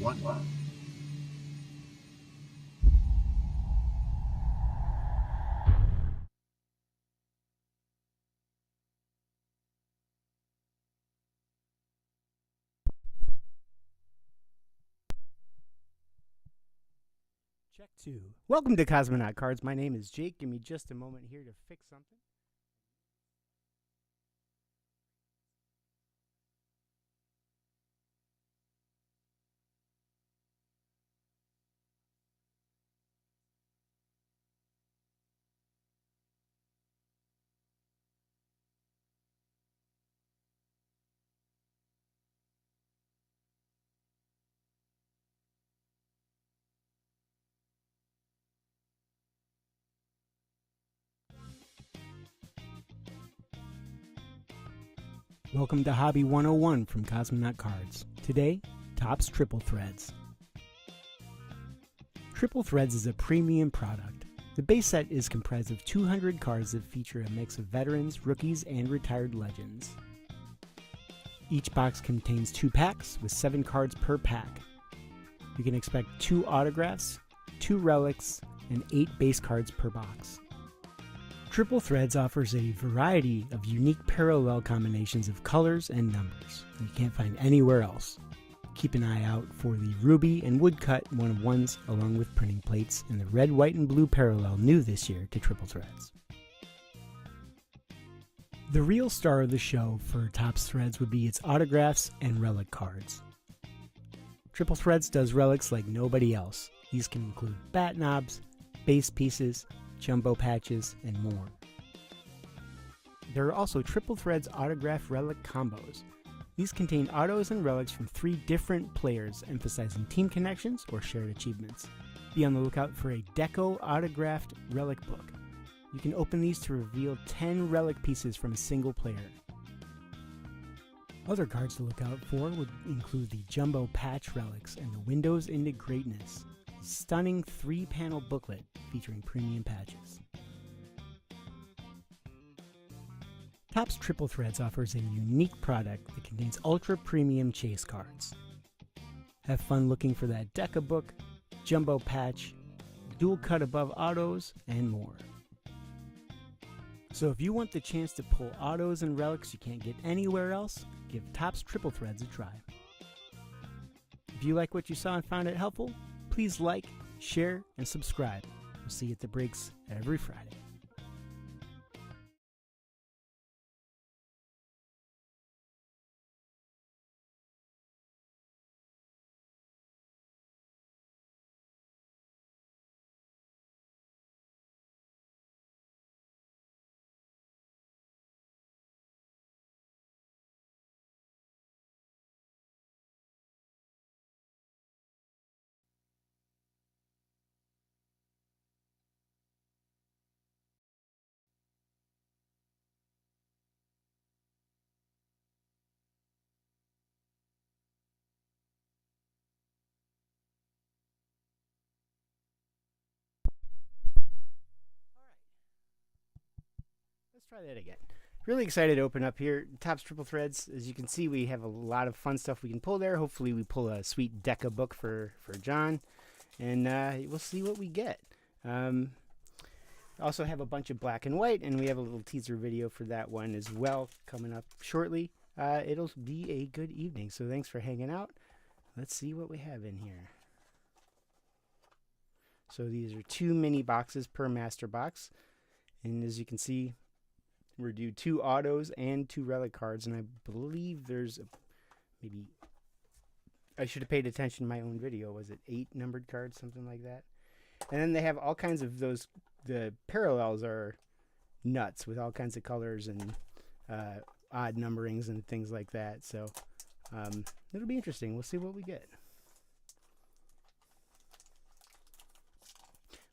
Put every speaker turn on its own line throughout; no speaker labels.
one.
Check 2. Welcome to Cosmonaut Cards. My name is Jake. Give me just a moment here to fix something. Welcome to Hobby 101 from Cosmonaut Cards. Today, Topps Triple Threads. Triple Threads is a premium product. The base set is comprised of 200 cards that feature a mix of veterans, rookies, and retired legends. Each box contains 2 packs with 7 cards per pack. You can expect 2 autographs, 2 relics, and 8 base cards per box. Triple Threads offers a variety of unique parallel combinations of colors and numbers that you can't find anywhere else. Keep an eye out for the ruby and woodcut 1-of-1s along with printing plates and the red, white, and blue parallel new this year to Triple Threads. The real star of the show for Topps Threads would be its autographs and relic cards. Triple Threads does relics like nobody else. These can include bat knobs, base pieces, jumbo patches, and more. There are also Triple Threads autograph relic combos. These contain autos and relics from 3 different players, emphasizing team connections or shared achievements. Be on the lookout for a Deco autographed relic book. You can open these to reveal 10 relic pieces from a single player. Other cards to look out for would include the Jumbo Patch relics and the Windows into Greatness, a stunning 3-panel booklet featuring premium patches. Topps Triple Threads offers a unique product that contains ultra premium chase cards. Have fun looking for that Deca book, Jumbo Patch, dual cut above autos, and more. So if you want the chance to pull autos and relics you can't get anywhere else, give Topps Triple Threads a try. If you like what you saw and found it helpful, please like, share, and subscribe. We'll see you at the breaks every Friday. Let's try that again. Really excited to open up here. Topps Triple Threads. As you can see, we have a lot of fun stuff we can pull there. Hopefully we pull a sweet Deca book for John. And we'll see what we get. Also have a bunch of black and white, and we have a little teaser video for that one as well coming up shortly. It'll be a good evening, so thanks for hanging out. Let's see what we have in here. So these are 2 mini boxes per master box. And as you can see, we're due 2 autos and 2 relic cards, and I believe there's maybe I should have paid attention to my own video. Was it 8 numbered cards, something like that? And then they have all kinds of those. The parallels are nuts with all kinds of colors and odd numberings and things like that. So it'll be interesting. We'll see what we get.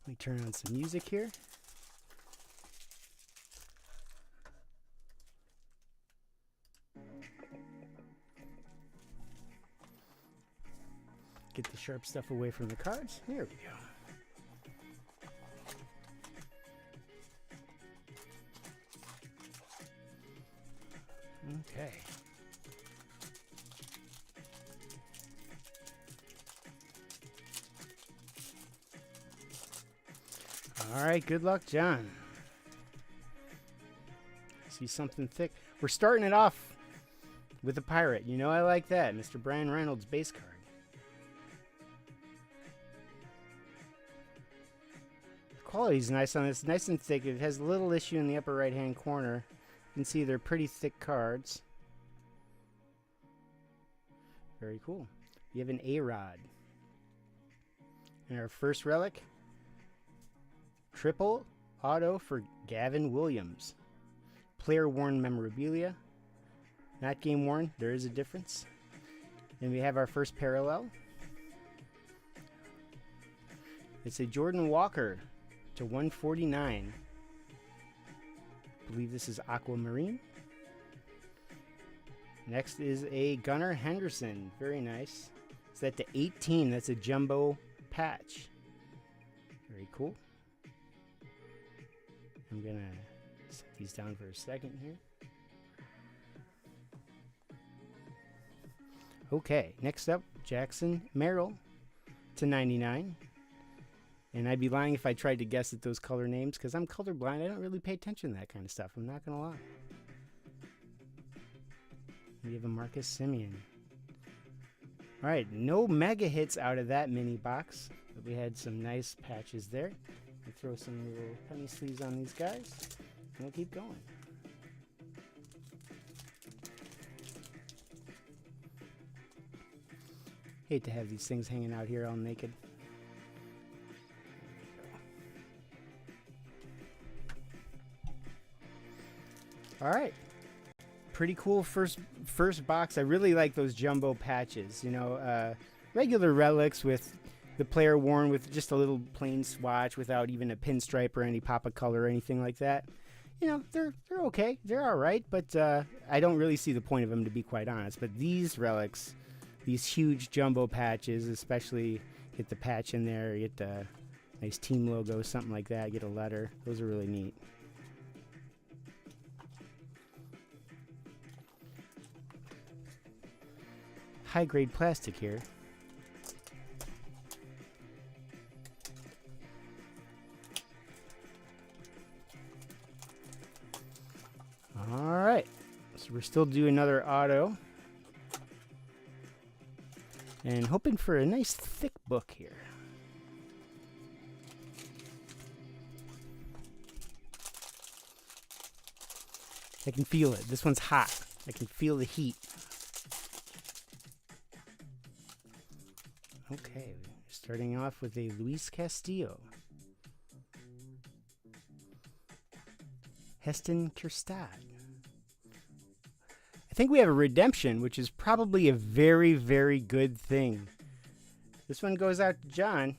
Let me turn on some music here. Get the sharp stuff away from the cards. There we go. Okay. All right, good luck, John. See something thick. We're starting it off with a pirate. You know I like that. Mr. Brian Reynolds base card. The quality's nice on this. Nice and thick. It has a little issue in the upper right-hand corner. You can see they're pretty thick cards. Very cool. You have an A-Rod. And our first relic, triple auto for Gavin Williams. Player worn memorabilia. Not game worn. There is a difference. And we have our first parallel. It's a Jordan Walker to 149. I believe this is aquamarine. Next is a Gunnar Henderson. Very nice. Is that to 18? That's a jumbo patch. Very cool. I'm going to set these down for a second here. Okay, next up, Jackson Merrill to 99. And I'd be lying if I tried to guess at those color names because I'm colorblind. I don't really pay attention to that kind of stuff. I'm not going to lie. We have a Marcus Simeon. All right, no mega hits out of that mini box, but we had some nice patches there. We'll throw some little penny sleeves on these guys, and we'll keep going. Hate to have these things hanging out here all naked. All right. Pretty cool first box. I really like those jumbo patches. You know, regular relics with the player worn with just a little plain swatch without even a pinstripe or any pop of color or anything like that. You know, they're okay. They're all right, but I don't really see the point of them, to be quite honest. But these relics, these huge jumbo patches, especially get the patch in there, get the nice team logo, something like that, get a letter. Those are really neat. High-grade plastic here. All right, so we're still doing another auto and hoping for a nice thick book here. I can feel it. This one's hot. I can feel the heat. Okay, starting off with a Luis Castillo. Heston Kjerstad. I think we have a redemption, which is probably a very, very good thing. This one goes out to John.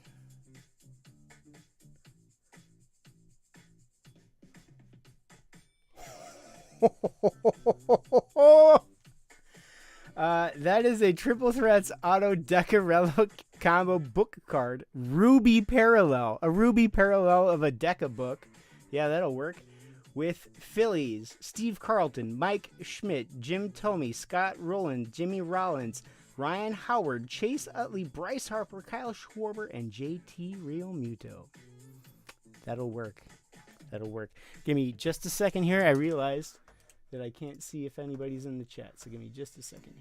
That is a Triple Threats Auto Deca Relic Combo book card. Ruby Parallel. A Ruby Parallel of a Deca book. Yeah, that'll work. With Phillies, Steve Carlton, Mike Schmidt, Jim Thome, Scott Rowland, Jimmy Rollins, Ryan Howard, Chase Utley, Bryce Harper, Kyle Schwarber, and JT Realmuto. That'll work. That'll work. Give me just a second here. I realized that I can't see if anybody's in the chat, so give me just a second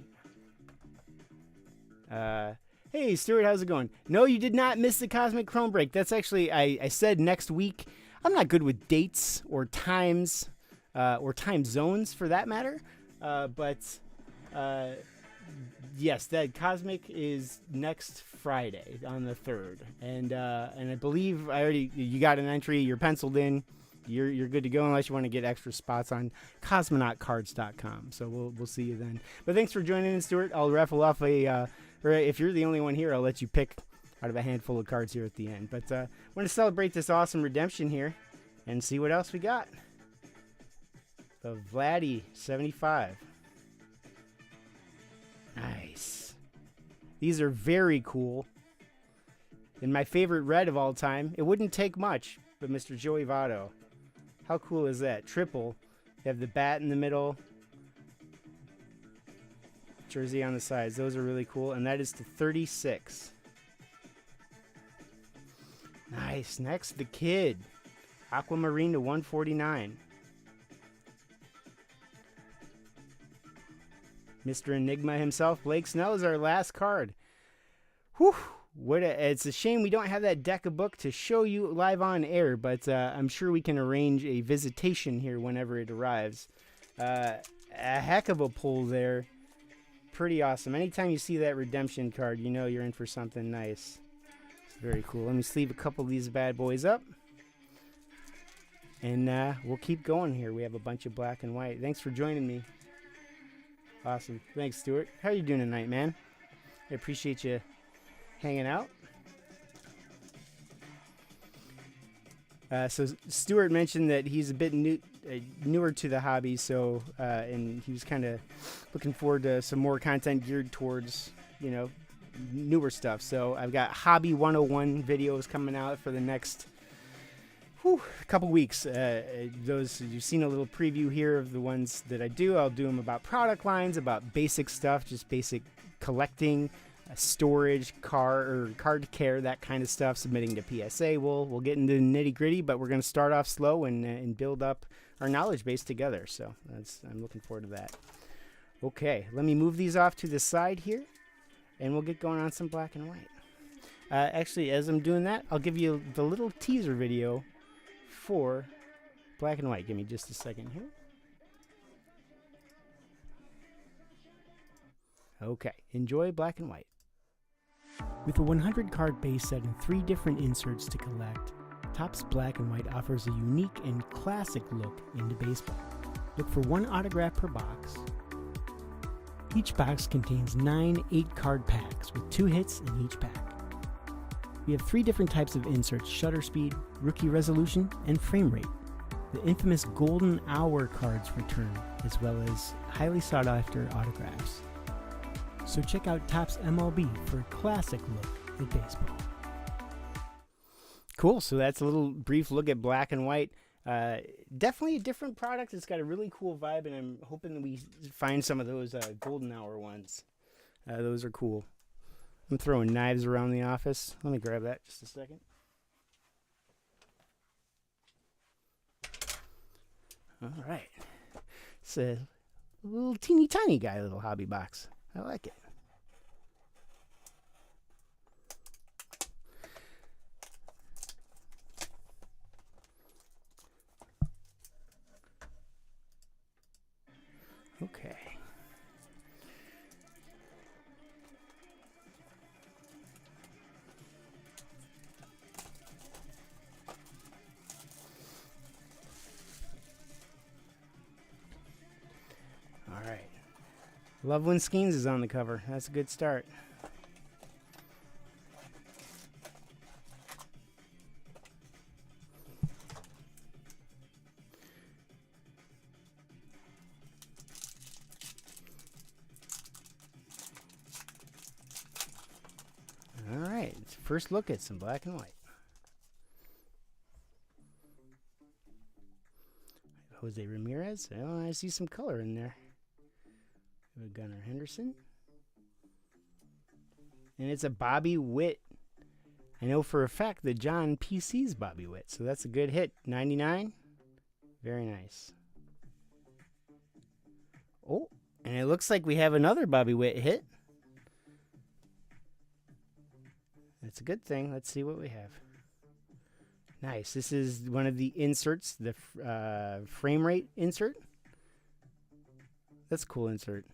here. Hey, Stuart, how's it going? No, you did not miss the Cosmic Chrome break. That's actually, I said next week. I'm not good with dates or times or time zones for that matter, but yes, that Cosmic is next Friday on the 3rd, and I believe you got an entry. You're penciled in. You're good to go unless you want to get extra spots on cosmonautcards.com. So we'll see you then. But thanks for joining in, Stuart. I'll raffle off or if you're the only one here, I'll let you pick out of a handful of cards here at the end. But I want to celebrate this awesome redemption here and see what else we got. The Vladdy 75. Nice. These are very cool. And my favorite red of all time. It wouldn't take much, but Mr. Joey Votto. How cool is that? Triple. You have the bat in the middle. Jersey on the sides. Those are really cool. And that is to 36. Nice. Next, the Kid. Aquamarine to 149. Mr. Enigma himself, Blake Snell, is our last card. Whew! It's a shame we don't have that deck of book to show you live on air, but I'm sure we can arrange a visitation here whenever it arrives. A heck of a pull there. Pretty awesome. Anytime you see that redemption card, you know you're in for something nice. It's very cool. Let me sleeve a couple of these bad boys up. And we'll keep going here. We have a bunch of black and white. Thanks for joining me. Awesome. Thanks, Stuart. How you doing tonight, man? I appreciate you hanging out. So Stuart mentioned that he's a bit newer to the hobby, so and he was kind of looking forward to some more content geared towards, you know, newer stuff. So I've got Hobby 101 videos coming out for the next couple weeks. Those you've seen a little preview here of the ones that I do. I'll do them about product lines, about basic stuff, just basic collecting, storage, card care, that kind of stuff. Submitting to PSA. We'll get into the nitty gritty, but we're going to start off slow and build up our knowledge base together. So I'm looking forward to that. Okay, let me move these off to the side here, and we'll get going on some black and white. Actually, as I'm doing that, I'll give you the little teaser video for black and white. Give me just a second here. Okay, enjoy black and white. With a 100 card base set and 3 different inserts to collect, Topps Black and White offers a unique and classic look into baseball. Look for 1 autograph per box. Each box contains 9 8-card packs with 2 hits in each pack. We have 3 different types of inserts: shutter speed, rookie resolution, and frame rate. The infamous golden hour cards return, as well as highly sought after autographs. So check out Topps MLB for a classic look at baseball. Cool, so that's a little brief look at black and white. Definitely a different product. It's got a really cool vibe, and I'm hoping that we find some of those golden hour ones. Those are cool. I'm throwing knives around the office. Let me grab that just a second. All right. It's a little teeny tiny guy, little hobby box. I like it. Okay. All right. Loveland Skeens is on the cover. That's a good start. All right. First look at some black and white. Jose Ramirez. Oh, I see some color in there. We have Gunnar Henderson. And it's a Bobby Witt. I know for a fact that John PC's Bobby Witt, so that's a good hit. 99. Very nice. Oh, and it looks like we have another Bobby Witt hit. That's a good thing. Let's see what we have. Nice. This is one of the inserts, the frame rate insert. That's a cool insert.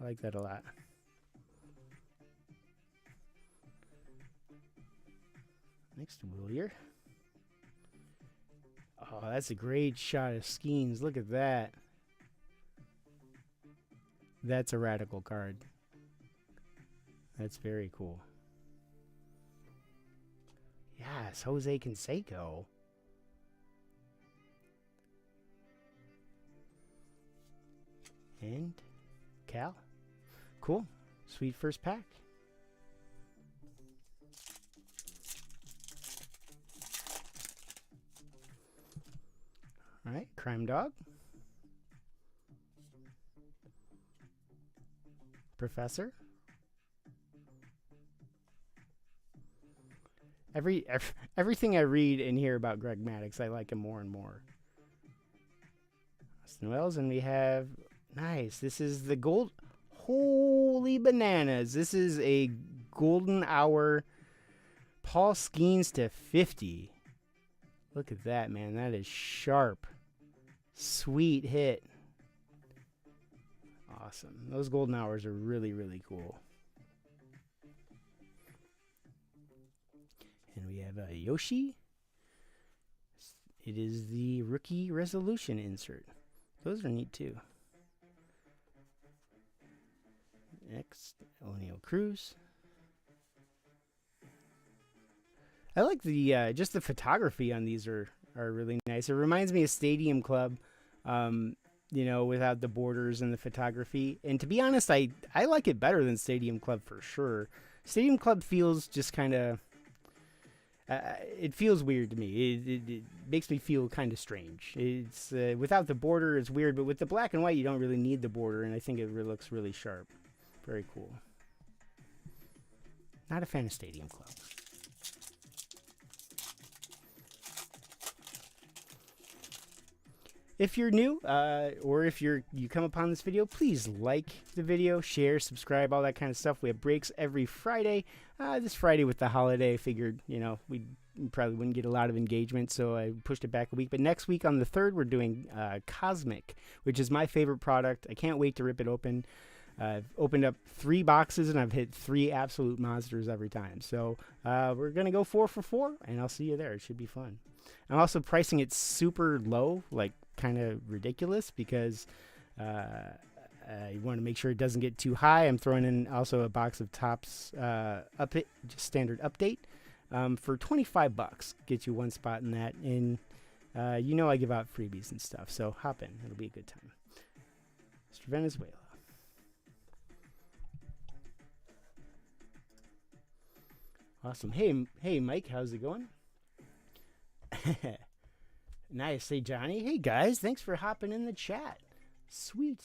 I like that a lot. Next, Willier. Oh, that's a great shot of Skeens. Look at that. That's a radical card. That's very cool. Yes, Jose Canseco. And Cal. Cool. Sweet first pack. All right, Crime Dog. Professor. Everything I read and hear about Greg Maddux, I like him more and more. Noels, and we have nice. This is the gold. Holy bananas! This is a golden hour. Paul Skeens to 50. Look at that, man. That is sharp. Sweet hit. Awesome. Those golden hours are really, really cool. And we have a Yoshi. It is the rookie resolution insert. Those are neat too. Next, O'Neal Cruz. I like the just the photography on these are really nice. It reminds me of Stadium Club, you know, without the borders and the photography. And to be honest, I like it better than Stadium Club for sure. Stadium Club feels just kind of it feels weird to me. It makes me feel kind of strange. It's without the border, it's weird, but with the black and white, you don't really need the border, and I think it looks really sharp. Very cool. Not a fan of Stadium Club. If you're new, or if you come upon this video, please like the video, share, subscribe, all that kind of stuff. We have breaks every Friday. This Friday with the holiday, I figured, you know, we probably wouldn't get a lot of engagement, so I pushed it back a week. But next week on the 3rd, we're doing Cosmic, which is my favorite product. I can't wait to rip it open. I've opened up 3 boxes, and I've hit 3 absolute monsters every time. So we're going to go 4 for 4, and I'll see you there. It should be fun. I'm also pricing it super low, like kind of ridiculous, because I want to make sure it doesn't get too high. I'm throwing in also a box of Topps just standard update for $25. Get you one spot in that, and you know I give out freebies and stuff, so hop in. It'll be a good time. Mr. Venezuela. Awesome. Hey, Mike, how's it going? Nice. Hey, Johnny. Hey, guys. Thanks for hopping in the chat. Sweet.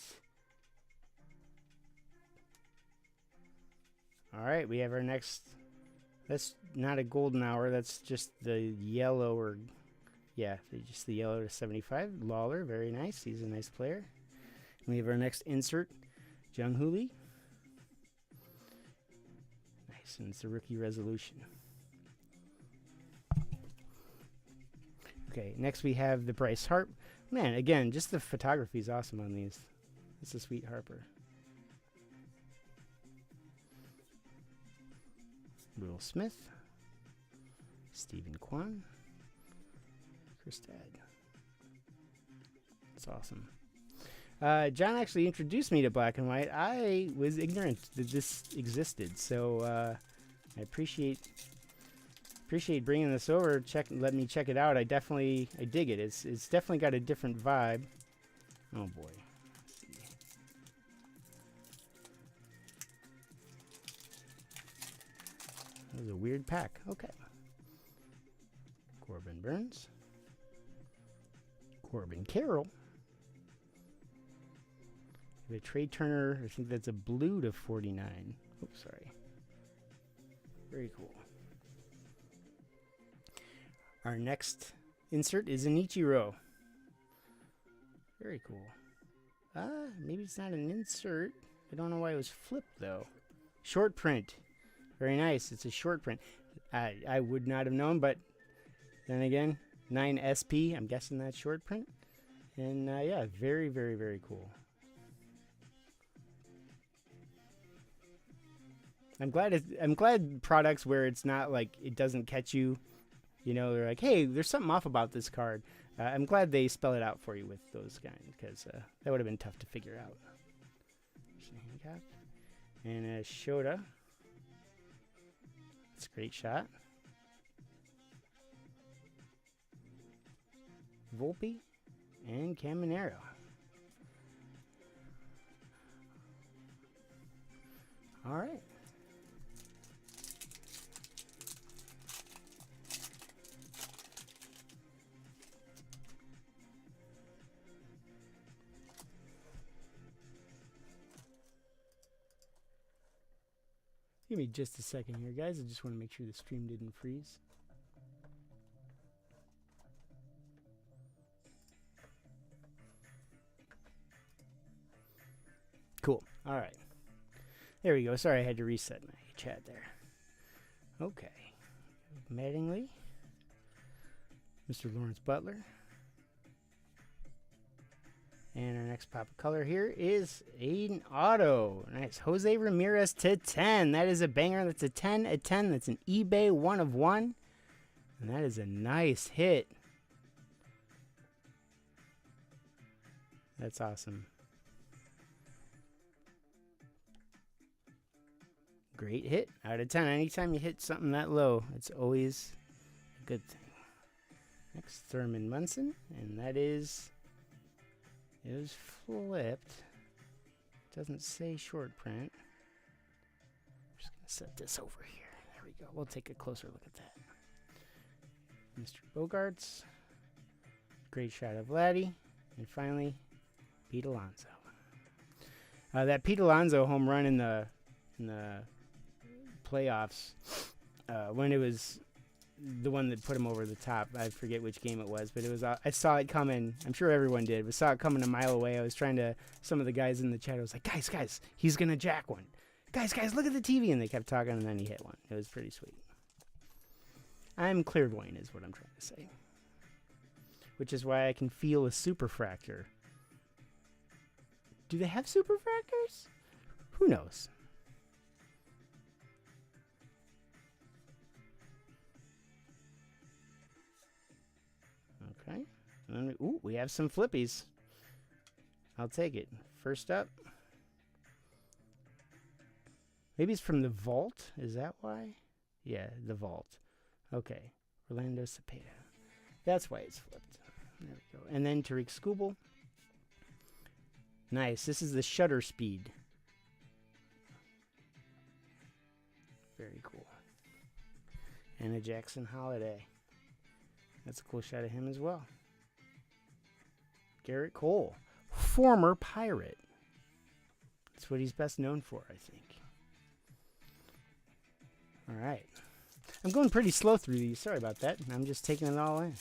All right, we have our next. That's not a golden hour. That's just the yellow, or yeah, just the yellow to 75. Lawler, very nice. He's a nice player. We have our next insert, Jung Hoo Lee. Nice, and it's a rookie resolution. Okay, next we have the Bryce Harp. Man, again, just the photography is awesome on these. It's a sweet Harper. Will Smith. Stephen Kwan. Kristad. That's awesome. John actually introduced me to black and white. I was ignorant that this existed, so I appreciate bringing this over. Let me check it out. I dig it. It's definitely got a different vibe. Oh boy. Let's see. That was a weird pack. Okay. Corbin Burns. Corbin Carroll. The Trey Turner, I think that's a blue to 49. Oops, sorry. Very cool. Our next insert is an Ichiro. Very cool. Maybe it's not an insert. I don't know why it was flipped, though. Short print. Very nice. It's a short print. I would not have known, but then again, 9SP. I'm guessing that's short print. And yeah, very, very, very cool. I'm glad products where it's not like it doesn't catch you. You know, they're like, hey, there's something off about this card. I'm glad they spell it out for you with those guys, because that would have been tough to figure out. And a Shota. That's a great shot. Volpe and Caminero. All right. Give me just a second here, guys. I just want to make sure the stream didn't freeze. Cool. All right. There we go. Sorry, I had to reset my chat there. Okay. Mattingly. Mr. Lawrence Butler. And our next pop of color here is an auto. Nice. Jose Ramirez to 10. That is a banger. That's a 10 at 10. That's an eBay 1 of 1. And that is a nice hit. That's awesome. Great hit. Out of 10. Anytime you hit something that low, it's always a good thing. Next, Thurman Munson. And that is... It was flipped. Doesn't say short print. I'm just going to set this over here. There we go. We'll take a closer look at that. Mr. Bogarts. Great shot of Vladdy. And finally, Pete Alonso. That Pete Alonso home run in the playoffs, when it was the one that put him over the top. I forget which game it was, but it was. I saw it coming. I'm sure everyone did. But saw it coming a mile away. I was trying to. Some of the guys in the chat. I was like, guys, he's gonna jack one. Guys, look at the TV, and they kept talking, and then he hit one. It was pretty sweet. I'm clairvoyant, is what I'm trying to say. Which is why I can feel a superfractor. Do they have superfractors? Who knows? Okay. And then we have some flippies. I'll take it. First up. Maybe it's from the vault. Is that why? Yeah, the vault. Okay. Orlando Cepeda. That's why it's flipped. There we go. And then Tariq Skubal. Nice. This is the shutter speed. Very cool. And a Jackson Holiday. That's a cool shot of him as well. Garrett Cole. Former Pirate. That's what he's best known for, I think. All right. I'm going pretty slow through these. Sorry about that. I'm just taking it all in.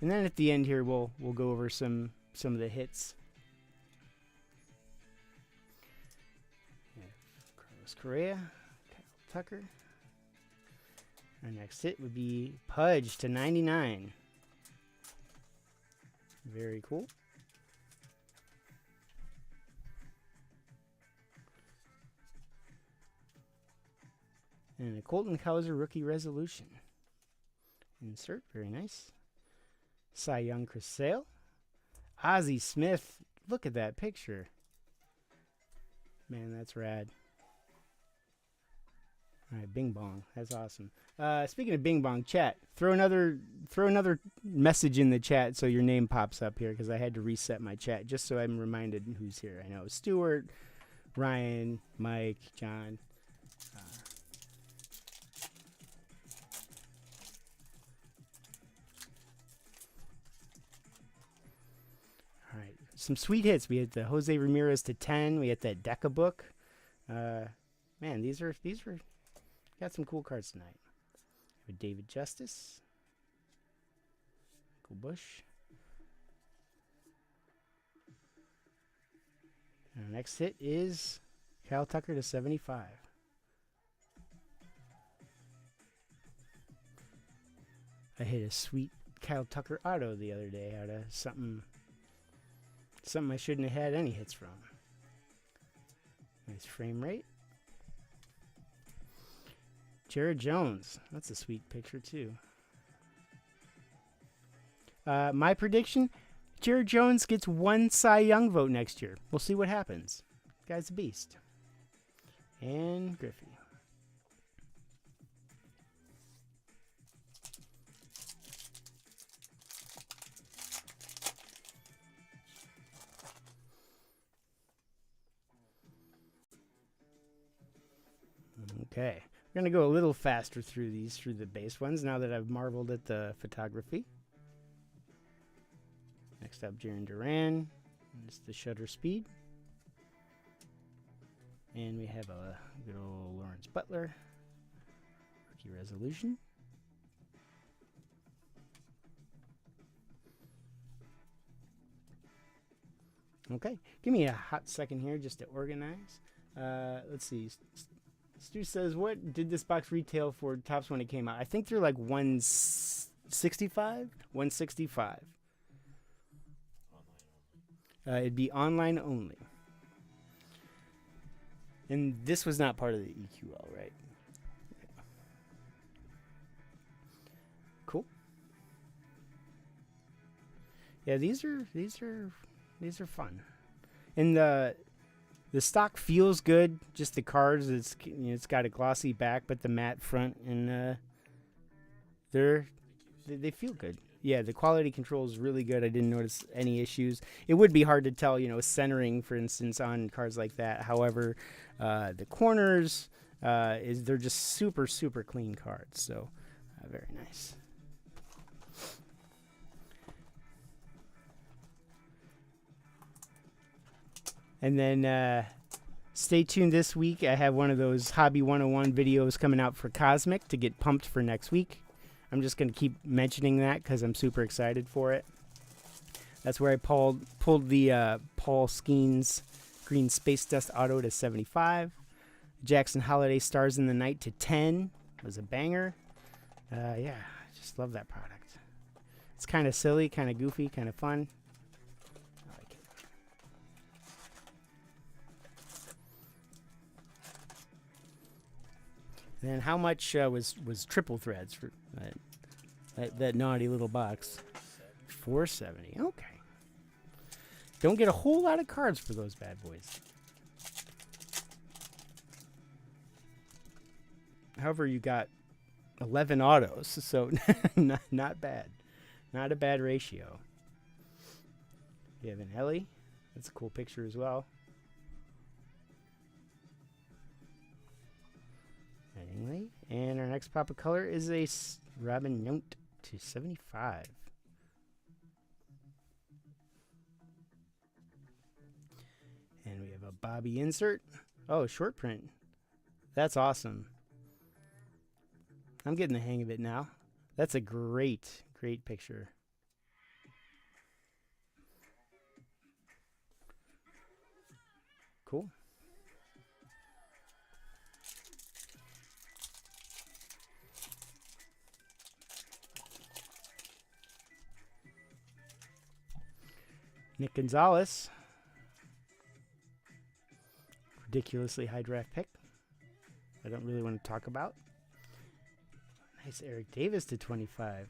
And then at the end here, we'll go over some of the hits. Carlos Correa, Kyle Tucker. Our next hit would be Pudge to 99. Very cool. And a Colton Cowser rookie resolution. Insert, very nice. Cy Young Chris Sale. Ozzie Smith. Look at that picture. Man, that's rad. All right, Bing Bong. That's awesome. Speaking of Bing Bong, chat. Throw another message in the chat so your name pops up here, because I had to reset my chat just so I'm reminded who's here. I know Stuart, Ryan, Mike, John. All right, some sweet hits. We had the Jose Ramirez to 10. We had that Deca book. Man, these were got some cool cards tonight. With David Justice, Michael Bush. And our next hit is Kyle Tucker to 75. I hit a sweet Kyle Tucker auto the other day out of something I shouldn't have had any hits from. Nice frame rate. Jared Jones. That's a sweet picture, too. My prediction, Jared Jones gets 1 Cy Young vote next year. We'll see what happens. Guy's a beast. And Griffey. Okay. We're going to go a little faster through the base ones, now that I've marveled at the photography. Next up, Jaron Duran. It's the shutter speed. And we have a good old Lawrence Butler. Rookie resolution. Okay, give me a hot second here just to organize. Let's see. Stu says, what did this box retail for tops when it came out? I think they're like 165? 165. It'd be online only. And this was not part of the EQL, right? Cool. Yeah, these are fun. And the stock feels good. Just the cards, it's got a glossy back, but the matte front, and they feel good. Yeah, the quality control is really good. I didn't notice any issues. It would be hard to tell, centering, for instance, on cards like that. However, the corners, they're just super, super clean cards. So, very nice. And then stay tuned this week. I have one of those Hobby 101 videos coming out for Cosmic to get pumped for next week. I'm just going to keep mentioning that because I'm super excited for it. That's where I pulled the Paul Skeens Green Space Dust Auto to 75. Jackson Holiday Stars in the Night to 10. It was a banger. Yeah, I just love that product. It's kind of silly, kind of goofy, kind of fun. I like it. And then how much was triple threads for that naughty little box? $470. Okay. Don't get a whole lot of cards for those bad boys. However, you got 11 autos, so not bad. Not a bad ratio. You have an Ellie. That's a cool picture as well. Anyway, and our next pop of color is a Robin Note to 75. And we have a Bobby insert. Oh, short print. That's awesome. I'm getting the hang of it now. That's a great picture. Cool. Nick Gonzalez. Ridiculously high draft pick. I don't really want to talk about. Nice Eric Davis to 25.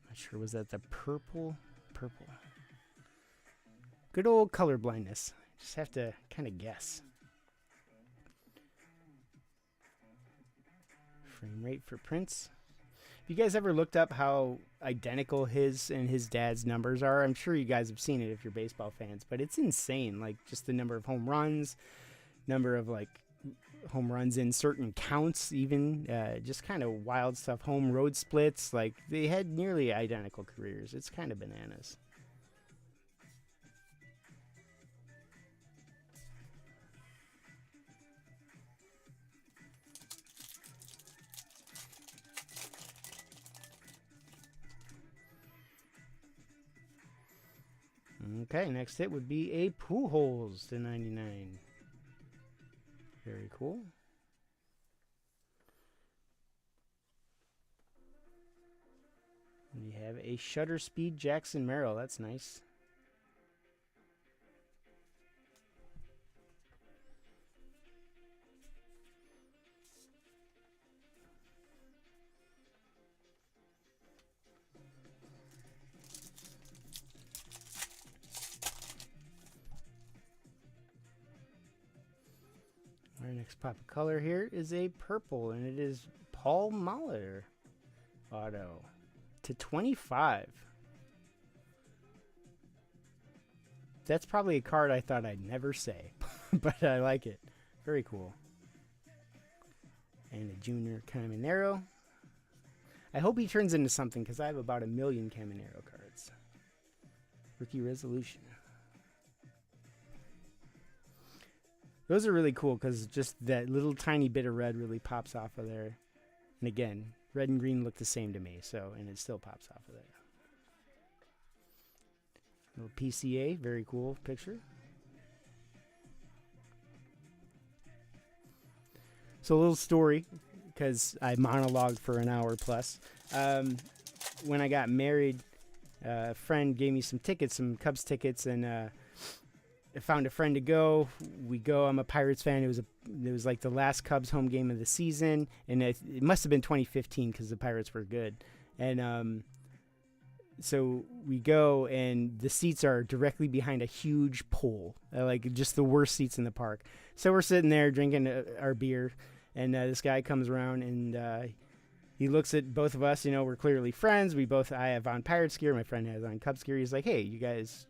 Not sure, was that the purple? Purple. Good old color blindness. Just have to kind of guess. Frame rate for Prince. Have you guys ever looked up how identical his and his dad's numbers are? I'm sure you guys have seen it if you're baseball fans, but it's insane. Like, just the number of home runs, number of like home runs in certain counts, even just kind of wild stuff. Home road splits, like they had nearly identical careers. It's kind of bananas. Okay, next hit would be a Pujols to 99. Very cool. And you have a Shutter Speed Jackson Merrill. That's nice. Our next pop of color here is a purple, and it is Paul Molitor auto to 25. That's probably a card I thought I'd never say, but I like it. Very cool. And a Junior Caminero. I hope he turns into something because I have about 1 million Caminero cards. Rookie Resolution. Those are really cool because just that little tiny bit of red really pops off of there. And again, red and green look the same to me, so, and it still pops off of there. Little PCA, very cool picture. So a little story, because I monologued for an hour plus. When I got married, a friend gave me some tickets, some Cubs tickets, and I found a friend to go. We go. I'm a Pirates fan. It was like the last Cubs home game of the season, and it must have been 2015 because the Pirates were good. And so we go, and the seats are directly behind a huge pole, like just the worst seats in the park. So we're sitting there drinking our beer, and this guy comes around, and he looks at both of us. You know, we're clearly friends. I have on Pirates gear. My friend has on Cubs gear. He's like, "Hey, you guys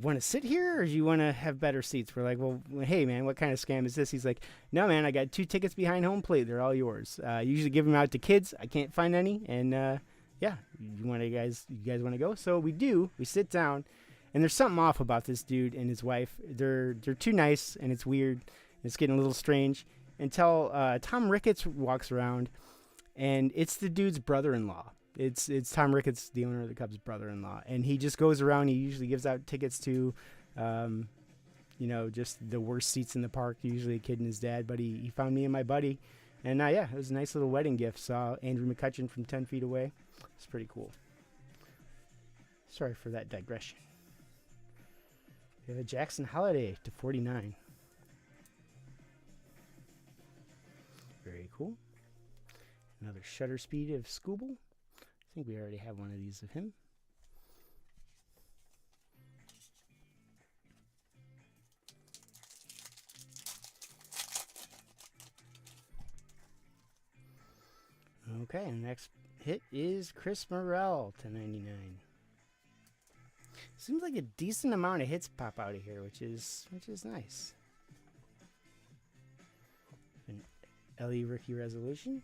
want to sit here, or do you want to have better seats?" We're like, "Well, hey, man, what kind of scam is this?" He's like, "No, man, I got 2 tickets behind home plate. They're all yours. Usually give them out to kids. I can't find any, and yeah, you guys want to go?" So we do. We sit down, and there's something off about this dude and his wife. They're too nice, and it's weird. It's getting a little strange until Tom Ricketts walks around, and it's the dude's brother-in-law. It's Tom Ricketts, the owner of the Cubs' brother-in-law, and he just goes around. He usually gives out tickets to, just the worst seats in the park. Usually a kid and his dad, but he found me and my buddy, and yeah, it was a nice little wedding gift. Saw Andrew McCutcheon from 10 feet away. It's pretty cool. Sorry for that digression. We have a Jackson Holiday to 49. Very cool. Another shutter speed of Scooble. I think we already have one of these of him. Okay, and the next hit is Chris Morrell to 99. Seems like a decent amount of hits pop out of here, which is nice. An LE rookie resolution.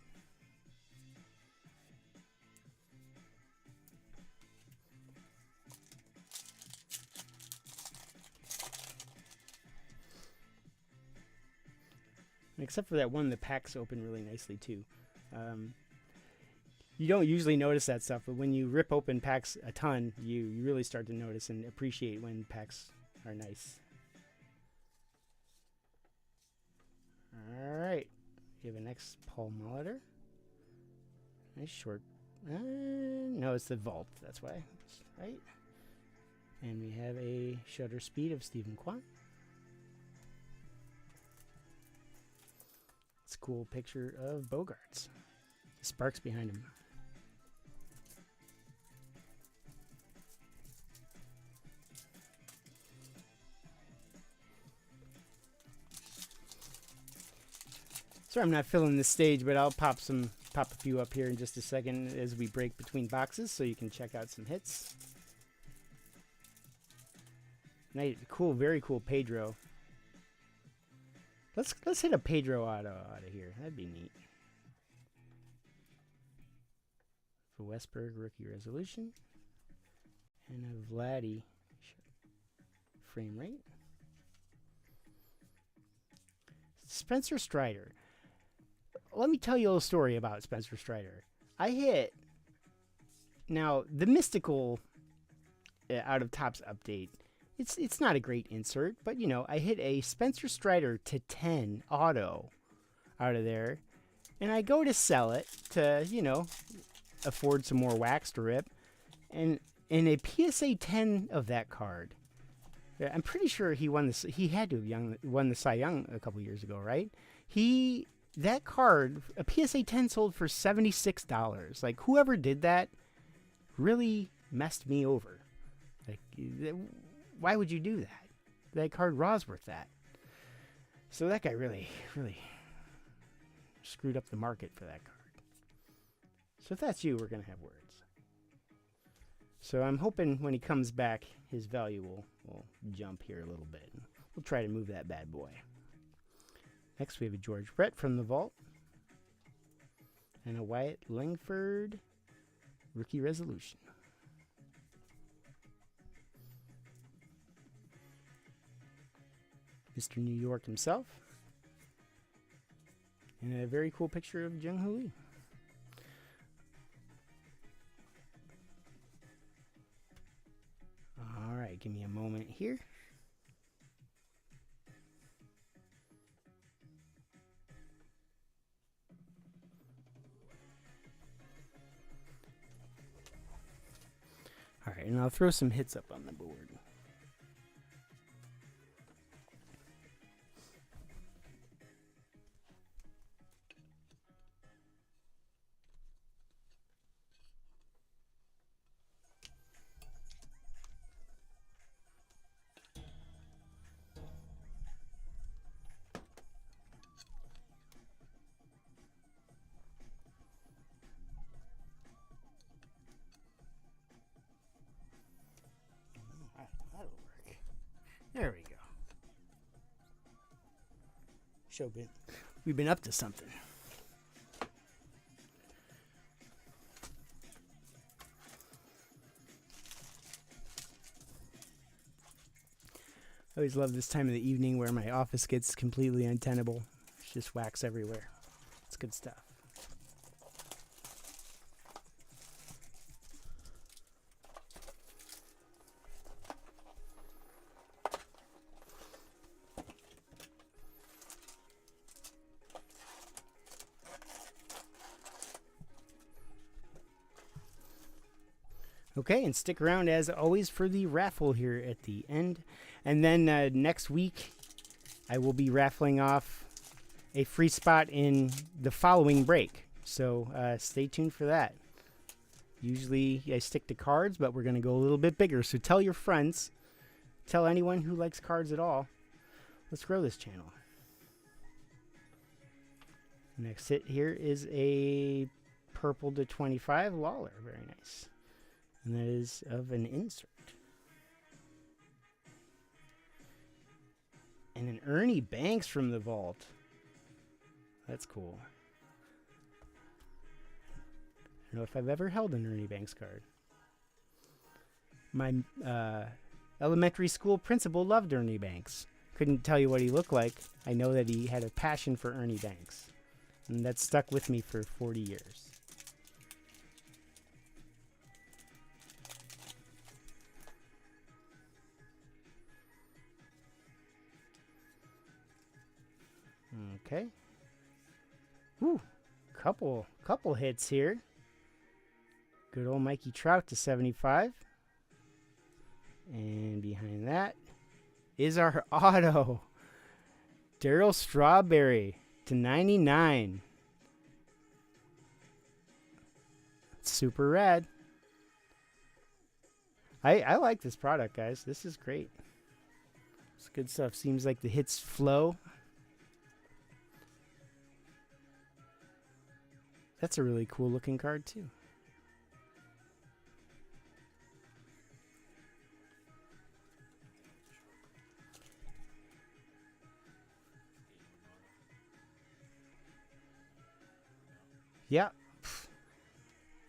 Except for that one, the packs open really nicely too. You don't usually notice that stuff, but when you rip open packs a ton, you really start to notice and appreciate when packs are nice. All right, we have a next Paul Molitor. Nice short. No, it's the Vault. That's why. Right. And we have a shutter speed of Stephen Kwan. It's a cool picture of Bogarts. The sparks behind him. Sorry, I'm not filling this stage, but I'll pop a few up here in just a second as we break between boxes, so you can check out some hits. Nice, cool, very cool Pedro. Let's hit a Pedro auto out of here. That'd be neat. For Westberg rookie resolution, and a Vladdy frame rate. Spencer Strider. Let me tell you a little story about Spencer Strider. I hit, now the mystical out of Topps update, it's not a great insert, but you know, I hit a Spencer Strider to 10 auto out of there, and I go to sell it to, you know, afford some more wax to rip, and in a PSA 10 of that card, I'm pretty sure he won this. He had to have won the Cy Young a couple years ago, right? That card, a PSA 10 sold for $76. Like, whoever did that really messed me over. Like, why would you do that? That card raw's worth that. So that guy really, really screwed up the market for that card. So if that's you, we're going to have words. So I'm hoping when he comes back, his value will jump here a little bit. We'll try to move that bad boy. Next, we have a George Brett from the Vault. And a Wyatt Langford rookie resolution. Mr. New York himself. And a very cool picture of Jung Hoo Lee. give me a moment here. All right, and I'll throw some hits up on the board. That'll work. There we go. We've been up to something. I always love this time of the evening where my office gets completely untenable. It's just wax everywhere. It's good stuff. Okay, and stick around as always for the raffle here at the end. And then next week, I will be raffling off a free spot in the following break. So stay tuned for that. Usually I stick to cards, but we're going to go a little bit bigger. So tell your friends, tell anyone who likes cards at all. Let's grow this channel. Next hit here is a purple to 25 Lawler. Very nice. And that is of an insert. And an Ernie Banks from the vault. That's cool. I don't know if I've ever held an Ernie Banks card. My elementary school principal loved Ernie Banks. Couldn't tell you what he looked like. I know that he had a passion for Ernie Banks. And that stuck with me for 40 years. Okay. Woo, couple hits here. Good old Mikey Trout to 75. And behind that is our auto. Darryl Strawberry to 99. Super rad. I like this product, guys. This is great. It's good stuff. Seems like the hits flow. That's a really cool looking card too. Yeah.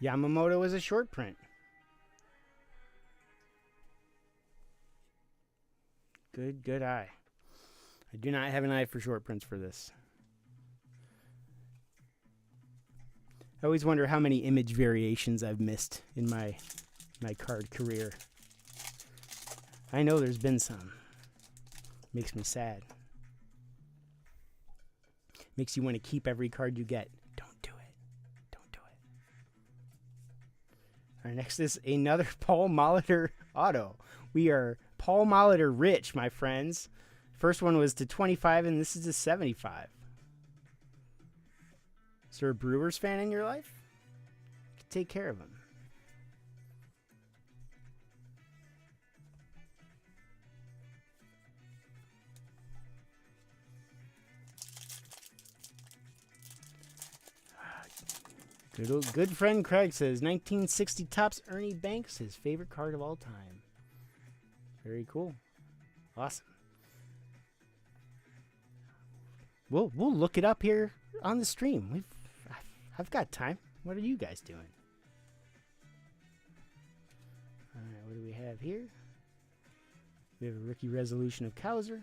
Yamamoto is a short print. Good eye. I do not have an eye for short prints for this. I always wonder how many image variations I've missed in my card career. I know there's been some. Makes me sad. Makes you want to keep every card you get. Don't do it. Don't do it. All right, next is another Paul Molitor auto. We are Paul Molitor rich, my friends. First one was to 25, and this is to 75. Is there a Brewers fan in your life? You can take care of him. Good friend Craig says 1960 Topps Ernie Banks, his favorite card of all time. Very cool. Awesome. We'll look it up here on the stream. I've got time. What are you guys doing? All right, what do we have here? We have a rookie resolution of Kowser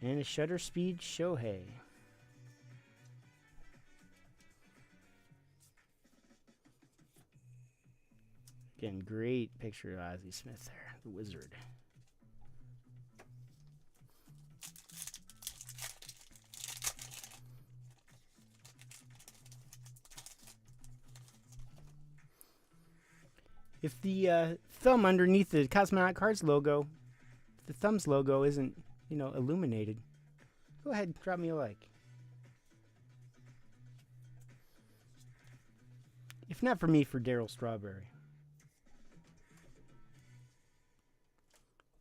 and a shutter speed Shohei. Again, great picture of Ozzie Smith there, the wizard. If the thumb underneath the Cosmonaut Cards logo, the thumb's logo isn't, illuminated, go ahead and drop me a like. If not for me, for Daryl Strawberry.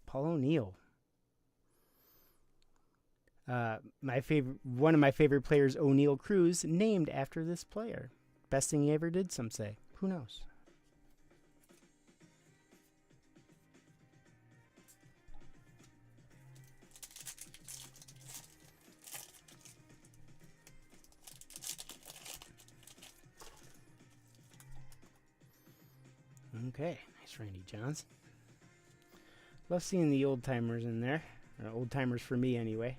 Paul O'Neill. One of my favorite players, O'Neill Cruz, named after this player. Best thing he ever did, some say. Who knows? Okay, nice Randy Johnson. Love seeing the old timers in there. Old timers for me, anyway.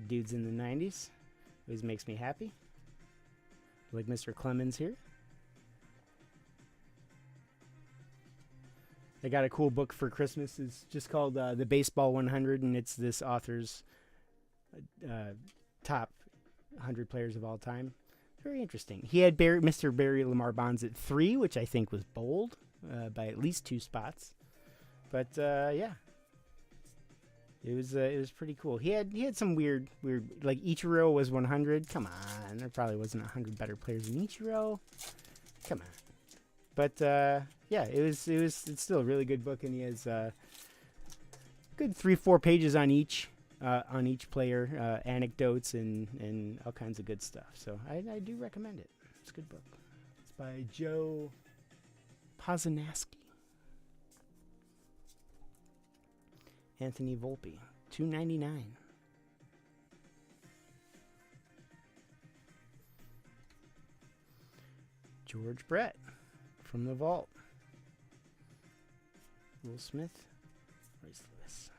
Dudes in the 90s. Always makes me happy. Like Mr. Clemens here. I got a cool book for Christmas. It's just called The Baseball 100, and it's this author's top 100 players of all time. Very interesting. He had Mr. Barry Lamar Bonds at 3, which I think was bold by at least 2 spots. But yeah, it was pretty cool. He had some weird like Ichiro was 100. Come on, there probably wasn't 100 better players than Ichiro. Come on. But yeah, it's still a really good book, and he has good 3-4 pages on each player, anecdotes and all kinds of good stuff. So I do recommend it. It's a good book. It's by Joe Pozanaski. Anthony Volpe, $2.99. George Brett from the vault. Will Smith, Royce Lewis.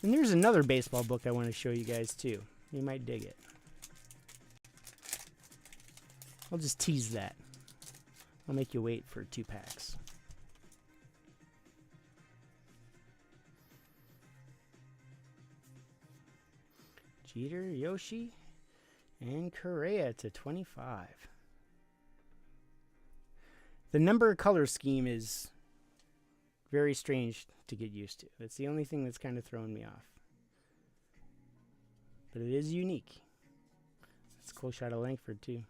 And there's another baseball book I want to show you guys too. You might dig it. I'll just tease that. I'll make you wait for 2 packs. Jeter, Yoshi, and Correa to 25. The number color scheme is very strange to get used to. That's the only thing that's kind of throwing me off. But it is unique. It's a cool shot of Langford too.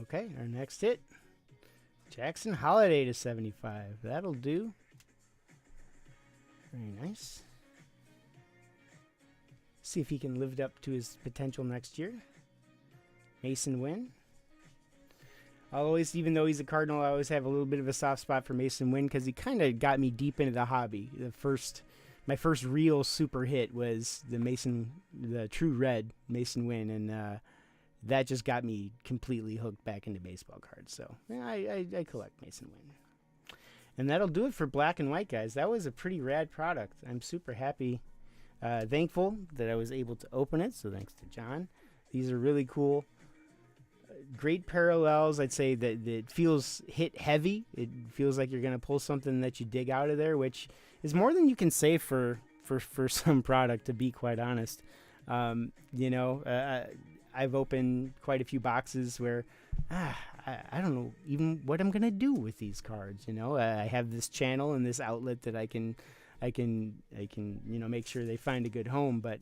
Okay, our next hit. Jackson Holiday to 75. That'll do. Very nice. See if he can live up to his potential next year. Mason Wynn. Even though he's a Cardinal, I always have a little bit of a soft spot for Mason Wynn because he kind of got me deep into the hobby. My first real super hit was the True Red Mason Wynn, and that just got me completely hooked back into baseball cards. So yeah, I collect Mason Wynn. And that'll do it for Black and White, guys. That was a pretty rad product. I'm super happy, thankful that I was able to open it. So thanks to John. These are really cool. Great parallels. I'd say that it feels hit heavy. It feels like you're going to pull something that you dig out of there, which is more than you can say for some product, to be quite honest. I've opened quite a few boxes where I don't know even what I'm gonna do with these cards. I have this channel and this outlet that I can make sure they find a good home, but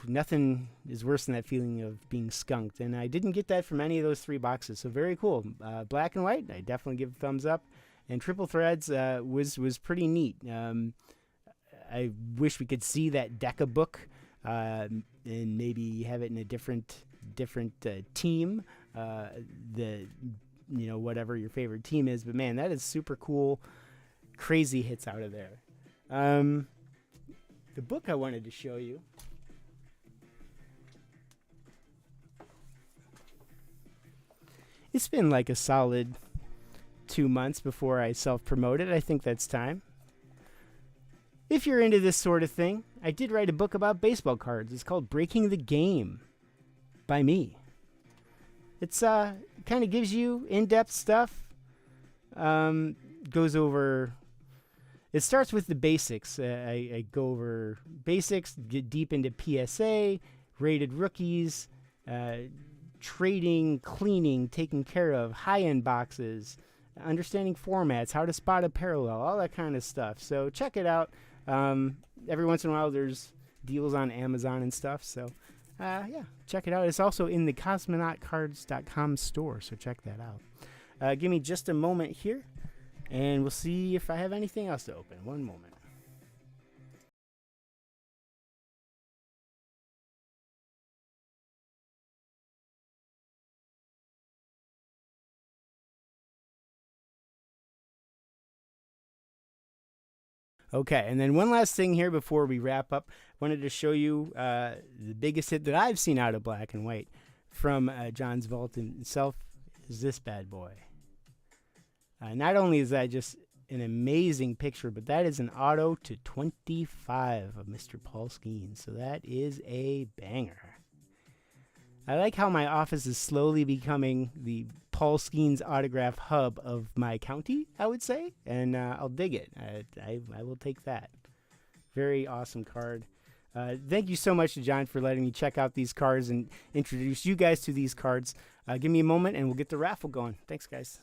nothing is worse than that feeling of being skunked, and I didn't get that from any of those 3 boxes. So very cool. Black and White, I definitely give a thumbs up, and Triple Threads was pretty neat. I wish we could see that Deca book. And maybe have it in a different team, whatever your favorite team is. But man, that is super cool. Crazy hits out of there. The book I wanted to show you. It's been like a solid 2 months before I self-promote it. I think that's time. If you're into this sort of thing, I did write a book about baseball cards. It's called Breaking the Game by me. It's kind of gives you in-depth stuff. Goes over. It starts with the basics. I go over basics, get deep into PSA, rated rookies, trading, cleaning, taking care of, high-end boxes, understanding formats, how to spot a parallel, all that kind of stuff. So check it out. Every once in a while there's deals on Amazon and stuff. So yeah, check it out. It's also in the cosmonautcards.com store, so check that out. Give me just a moment here, and we'll see if I have anything else to open. One moment. Okay, and then one last thing here before we wrap up. I wanted to show you the biggest hit that I've seen out of black and white from John's vault himself is this bad boy. Not only is that just an amazing picture, but that is an auto to 25 of Mr. Paul Skeens. So that is a banger. I like how my office is slowly becoming the Paul Skeens autograph hub of my county, I would say, and I'll dig it. I will take that. Very awesome card. Thank you so much to John for letting me check out these cards and introduce you guys to these cards. Give me a moment and we'll get the raffle going. Thanks, guys.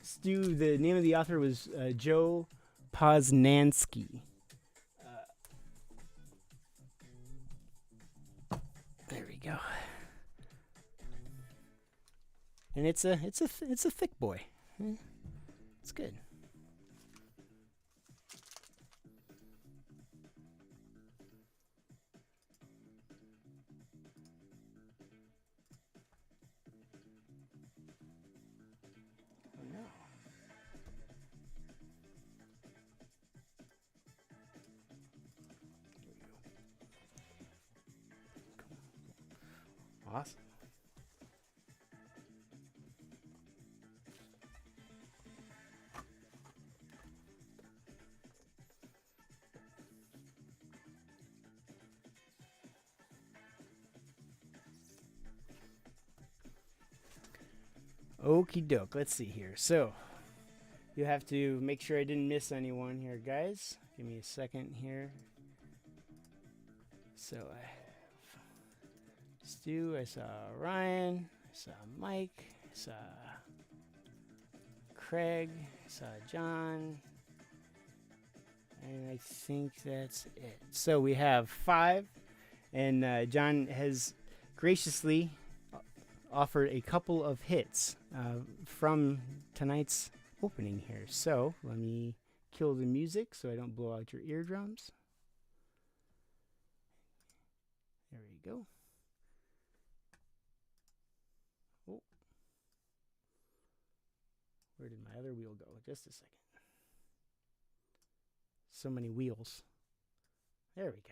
Stu, the name of the author was Joe Poznansky. There we go. And it's a thick boy. It's good. Awesome. Okie doke. Let's see here. So you have to make sure I didn't miss anyone here, guys. Give me a second here. So I Stu, I saw Ryan, I saw Mike, I saw Craig, I saw John, and I think that's it. So we have 5, and John has graciously offered a couple of hits from tonight's opening here. So let me kill the music so I don't blow out your eardrums. There we go. Oh. Where did my other wheel go? Just a second. So many wheels. There we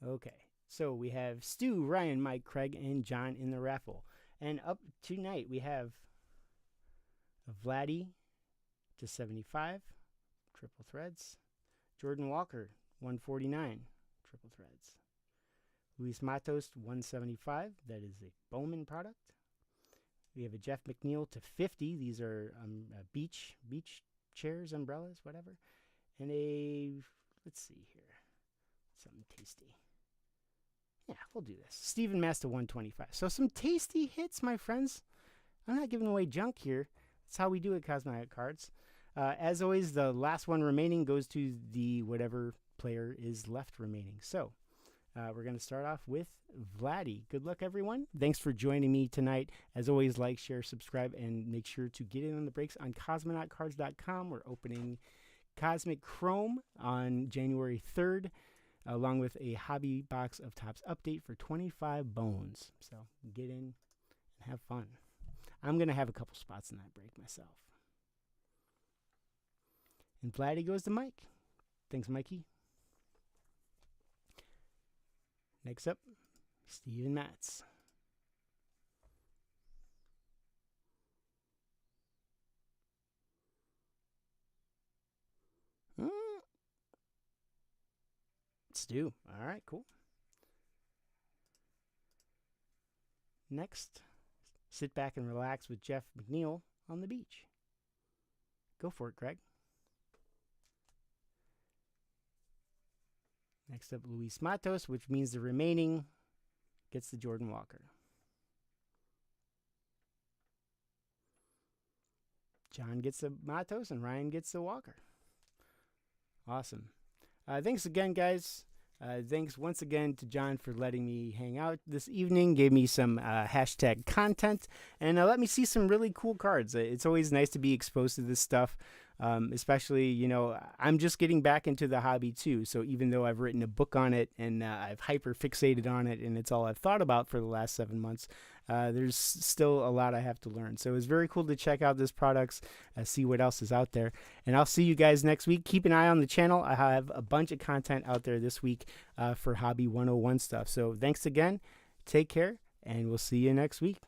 go. Okay. So we have Stu, Ryan, Mike, Craig, and John in the raffle. And up tonight we have Vladdy to 75, triple threads. Jordan Walker, 149, triple threads. Luis Matos to 175. That is a Bowman product. We have a Jeff McNeil to 50. These are beach chairs, umbrellas, whatever. And a, let's see here, something tasty. Yeah, we'll do this. Stephen Mass to 125. So some tasty hits, my friends. I'm not giving away junk here. That's how we do it, Cosmonaut Cards. As always, the last one remaining goes to the whatever player is left remaining. So we're going to start off with Vladdy. Good luck, everyone. Thanks for joining me tonight. As always, like, share, subscribe, and make sure to get in on the breaks on cosmonautcards.com. We're opening Cosmic Chrome on January 3rd. Along with a hobby box of Topps update for 25 bones. So get in and have fun. I'm going to have a couple spots in that break myself. And Vladdy goes to Mike. Thanks, Mikey. Next up, Steven Matz. Stu. All right, cool. Next, sit back and relax with Jeff McNeil on the beach. Go for it, Greg. Next up, Luis Matos, which means the remaining gets the Jordan Walker. John gets the Matos and Ryan gets the Walker. Awesome. Thanks again, guys. Thanks once again to John for letting me hang out this evening, gave me some hashtag content, and let me see some really cool cards. It's always nice to be exposed to this stuff, especially, you know, I'm just getting back into the hobby too, so even though I've written a book on it and I've hyper fixated on it and it's all I've thought about for the last 7 months, there's still a lot I have to learn. So it's very cool to check out this products, see what else is out there. And I'll see you guys next week. Keep an eye on the channel. I have a bunch of content out there this week for Hobby 101 stuff. So thanks again. Take care, and we'll see you next week.